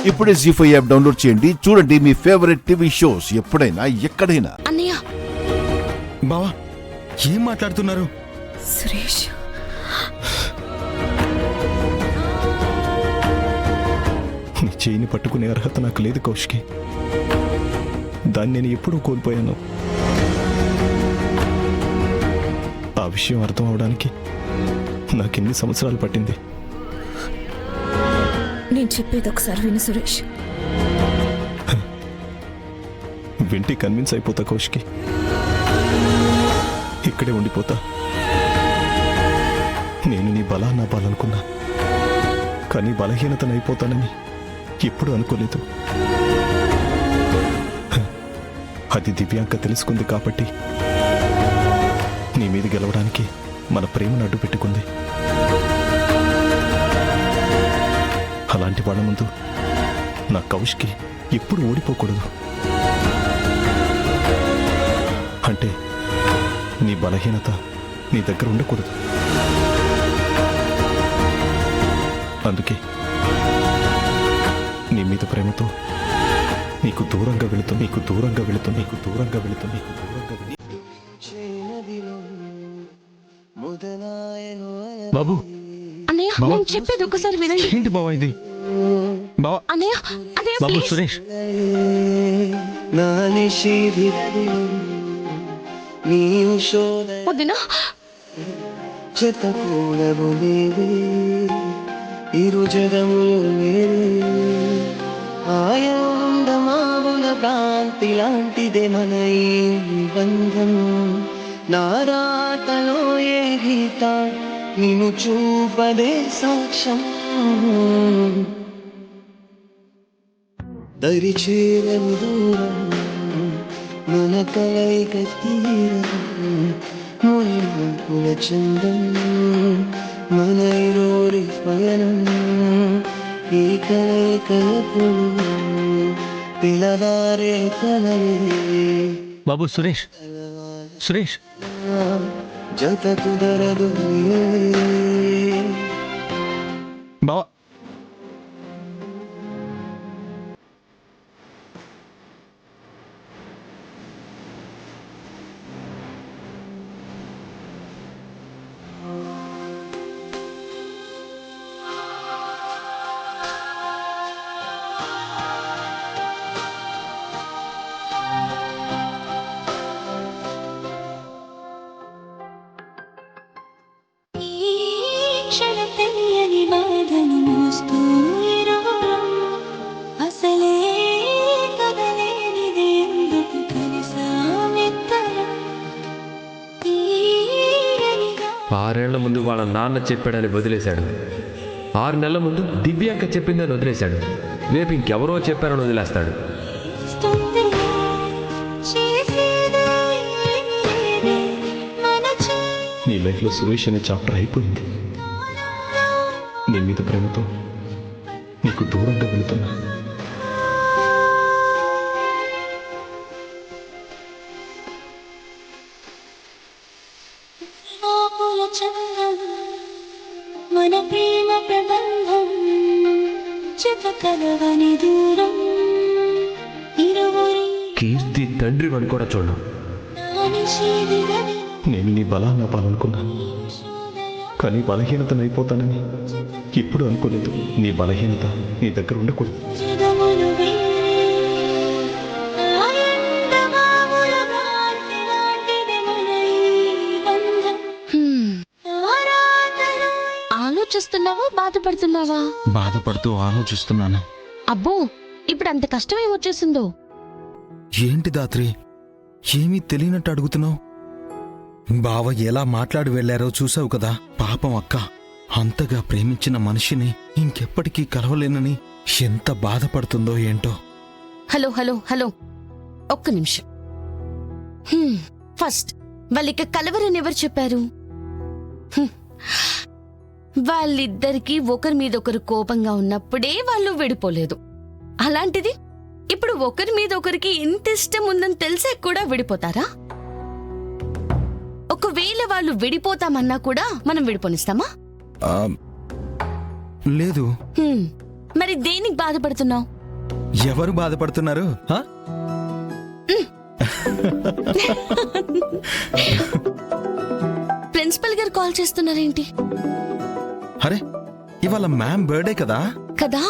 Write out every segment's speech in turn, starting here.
ఇప్పుడే జీ5 app download చేయండి. చూడండి మీ ఫేవరెట్ టీవీ షోస్ ఎప్పుడైనా ఎక్కడైనా. అన్నయ్య బావా ఏం మాట్లాడుతున్నారు? సురేష్ నీ చేయిని పట్టుకునే అర్హత నాకు లేదు కౌశికి. దాన్ని నేను ఎప్పుడూ కోల్పోయాను. ఆ విషయం అర్థం అవడానికి నాకెన్ని సంవత్సరాలు పట్టింది. నేను చెప్పేది ఒకసారి విను సురేష్. వింటే కన్విన్స్ అయిపోతా కౌశికి. ఇక్కడే ఉండిపోతా. నేను నీ బలాన్ని ఆపాలనుకున్నా, కానీ బలహీనతనైపోతానని ఎప్పుడు అనుకోలేదు. అది దివ్యాంక తెలుసుకుంది కాబట్టి నీ మీద గెలవడానికి మన ప్రేమను అడ్డు పెట్టుకుంది. అలాంటి వాళ్ళ ముందు నా కౌశికి ఎప్పుడు ఓడిపోకూడదు. అంటే నీ బలహీనత నీ దగ్గర ఉండకూడదు. అందుకే నీ మీద ప్రేమతో నీకు దూరంగా వెళుతూ బాబు అన్నయ్య నేను చెప్పేది ఒకసారి వినండి. ఏంటి బావా ఇది? బావా అన్నయ్య అన్నయ్య బాబు ప్లీజ్. సురేష్ వదినా కాంతి లాంటిదే మన ఈ బంధం. నారాతలో ఏ గీత నిన్ను చూపదే సాక్ష్యం. దరి చేరని దూరం మన కలయిక తీరం. ముల చందం మన ఇరోరి పయనం. ఈ కలయికలకు పిలవారే కలవే బాబు సురేష్ సురేష్ జత కుదరదు. బావా తెలియని బాధను మోస్తూ అసలే కదలేనిది ఎందుకు కలిసామిద్దరం. 6 ఏళ్ల ముందు వాళ్ళ నాన్న చెప్పాడని వదిలేశాడు. 6 నెలల ముందు దివ్యాంక చెప్పిందని వదిలేశాడు. రేపు ఇంకెవరో చెప్పారని వదిలేస్తాడు. నీ లైఫ్లో సురేష్ అనే చాప్టర్ అయిపోయింది. నీ మీద ప్రేమతో నీకు దూరంగా వెళుతున్నా. మన ప్రేమ ప్రబంధం జత కలవని దూరం. ఇరువురి కీర్తి తండ్రి అని కూడా చూడడం. నేను నీ బలాన్ని ఆపాలనుకున్నా, కానీ బలహీనతనైపోతానని ఇప్పుడు అనుకోలేదు. నీ బలహీనత నీ దగ్గర ఉండకూడదు. ఆలోచిస్తున్నావా బాధపడుతున్నావా? బాధపడుతూ ఆలోచిస్తున్నాను. అబ్బో ఇప్పుడు అంత కష్టం ఏమొచ్చేసిందో. ఏంటి దాత్రి ఏమీ తెలియనట్టు అడుగుతున్నావు? బావ ఎలా మాట్లాడి వెళ్లారో చూసావు కదా. పాపం అక్క అంతగా ప్రేమించిన మనిషిని ఇంకెప్పటికీ కలవలేనని ఎంత బాధపడుతుందో ఏంటో. హలో హలో హలో ఒక్క నిమిషం. ఫస్ట్ వాళ్ళిక కలవరని ఎవరు చెప్పారు? వాళ్ళిద్దరికీ ఒకరి మీద ఒకరు కోపంగా ఉన్నప్పుడే వాళ్ళు విడిపోలేదు. అలాంటిది ఇప్పుడు ఒకరి మీద ఒకరికి ఇంత ఇష్టం ఉందని తెలిసే కూడా విడిపోతారా? ఒకవేళ వాళ్ళు విడిపోతామన్నా కూడా మనం విడిపోనిస్తామా? లేదు. మరి దేనికి బాధపడుతున్నావు? ఎవరు బాధపడుతున్నారు ఆ? ప్రిన్సిపల్ గారు కాల్ చేస్తున్నారేంటి? అరే ఇవాళ మ్యామ్ బర్త్డే కదా. కదా,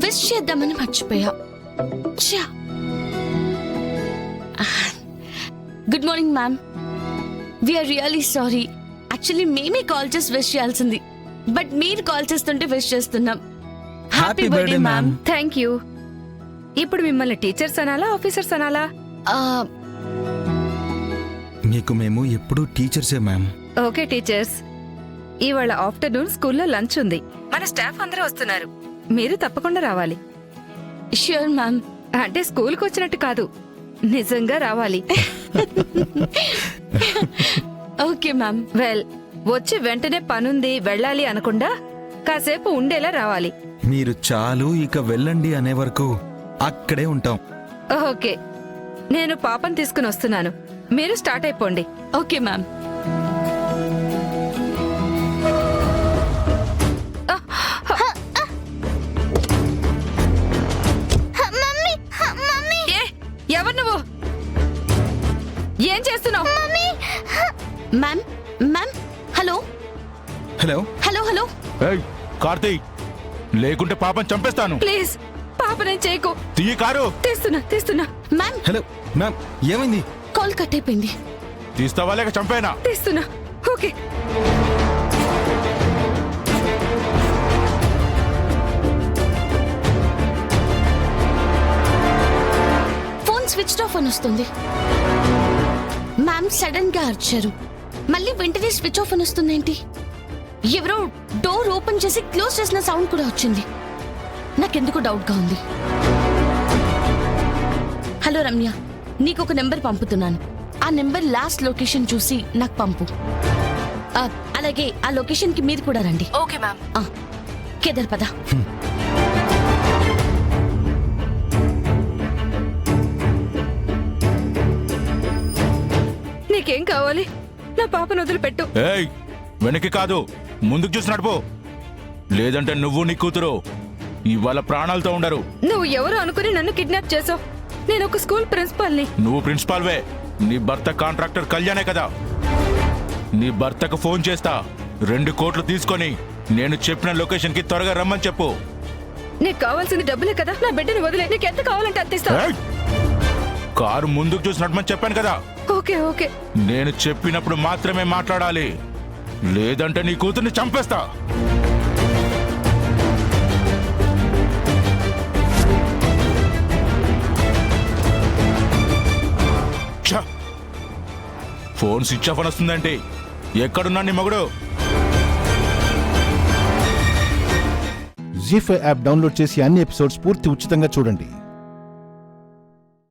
విష్ చేద్దామని మర్చిపోయా. ఛా. Good morning ma'am. We are really sorry. Actually మేమే కాల్ చేసి విష్ చేయాల్సింది, బట్ మీరు కాల్ చేస్తుంటే విష్ చేస్తున్నాం. Happy birthday ma'am. Thank you. ఇప్పుడు మిమ్మల్ని టీచర్స్ అనాలా, ఆఫీసర్స్ అనాలా? మీకు మేము ఎప్పుడూ టీచర్సే మ్యామ్. ఓకే టీచర్స్, ఇవాళ ఆఫ్టర్నూన్ స్కూల్లో లంచ్ ఉంది. మన స్టాఫ్ అందరూ వస్తున్నారు, మీరు తప్పకుండా రావాలి. Sure ma'am. అంటే స్కూల్కి వచ్చినట్టు కాదు, నిజంగా రావాలి. Okay ma'am. వెల్, వచ్చి వెంటనే పనుంది వెళ్ళాలి అనకుండా కాసేపు ఉండేలా రావాలి. మీరు చాలు ఇక వెళ్ళండి అనే వరకు అక్కడే ఉంటాం. ఓకే, నేను పాపని తీసుకుని వస్తున్నాను, మీరు స్టార్ట్ అయిపోండి. Okay ma'am. ఏ, ఎవరు నువ్వు? ఏం చేస్తున్నావు? Ma'am ma'am, hello hello hello hello. ఏయ్ కార్తీ, లేకుంటే పాపం చంపేస్తాను. ప్లీజ్ పాపనేం చేయకు. తీయి కారు. తీస్తున్నా. మ్యామ్, హలో మ్యామ్, ఏమైంది? కాల్ కట్ అయిపోయింది. తీస్తావా లేక చంపేనా? తీస్తున్నా. ఓకే. ఫోన్ స్విచ్డ్ ఆఫ్ అని వస్తుంది. మ్యామ్ సడన్ గా అరిచారు, మళ్ళీ వెంటనే స్విచ్ ఆఫ్ అని వస్తుందేంటి? ఎవరో డోర్ ఓపెన్ చేసి క్లోజ్ చేసిన సౌండ్ కూడా వచ్చింది. నాకెందుకు డౌట్ గా ఉంది. హలో రమ్య, నీకు ఒక నెంబర్ పంపుతున్నాను. ఆ నెంబర్ లాస్ట్ లొకేషన్ చూసి నాకు పంపు. అలాగే ఆ లొకేషన్ కి మీరు కూడా రండి. Okay ma'am. కేదార్ పద. నీకేం కావాలి? నా పాపను వదిలిపెట్టు. ఏయ్ వెనక్కి కాదు, ముందుకు చూసి నడుపు, లేదంటే నువ్వు నీ కూతురు ఇవాళ ప్రాణాలతో ఉండరు. నువ్వు ఎవరు అనుకుని నన్ను కిడ్నాప్ చేసావు? నేను ఒక స్కూల్ ప్రిన్సిపాల్ని. నువ్వు ప్రిన్సిపాల్వే, నీ భర్త కాంట్రాక్టర్ కళ్యాణే కదా. నీ భర్తకు ఫోన్ చేస్తా, 2 కోట్లు తీసుకొని నేను చెప్పిన లొకేషన్ కి త్వరగా రమ్మని చెప్పు. నీకు కావాల్సింది డబ్బులే కదా, నా బిడ్డని వదిలే. నీకు ఎంత కావాలంటే అంత ఇస్తా. ఏయ్! కారు ముందుకు చూసి నడమని చెప్పాను కదా. Okay okay. నేను చెప్పినప్పుడు మాత్రమే మాట్లాడాలి, లేదంటే నీ కూతుర్ని చంపేస్తా. ఛ! ఫోన్ స్విచ్ ఆఫ్ అని వస్తుందంటే ఎక్కడున్నా నీ మగుడు? జీ5 యాప్ డౌన్లోడ్ చేసి అన్ని ఎపిసోడ్స్ పూర్తి ఉచితంగా చూడండి.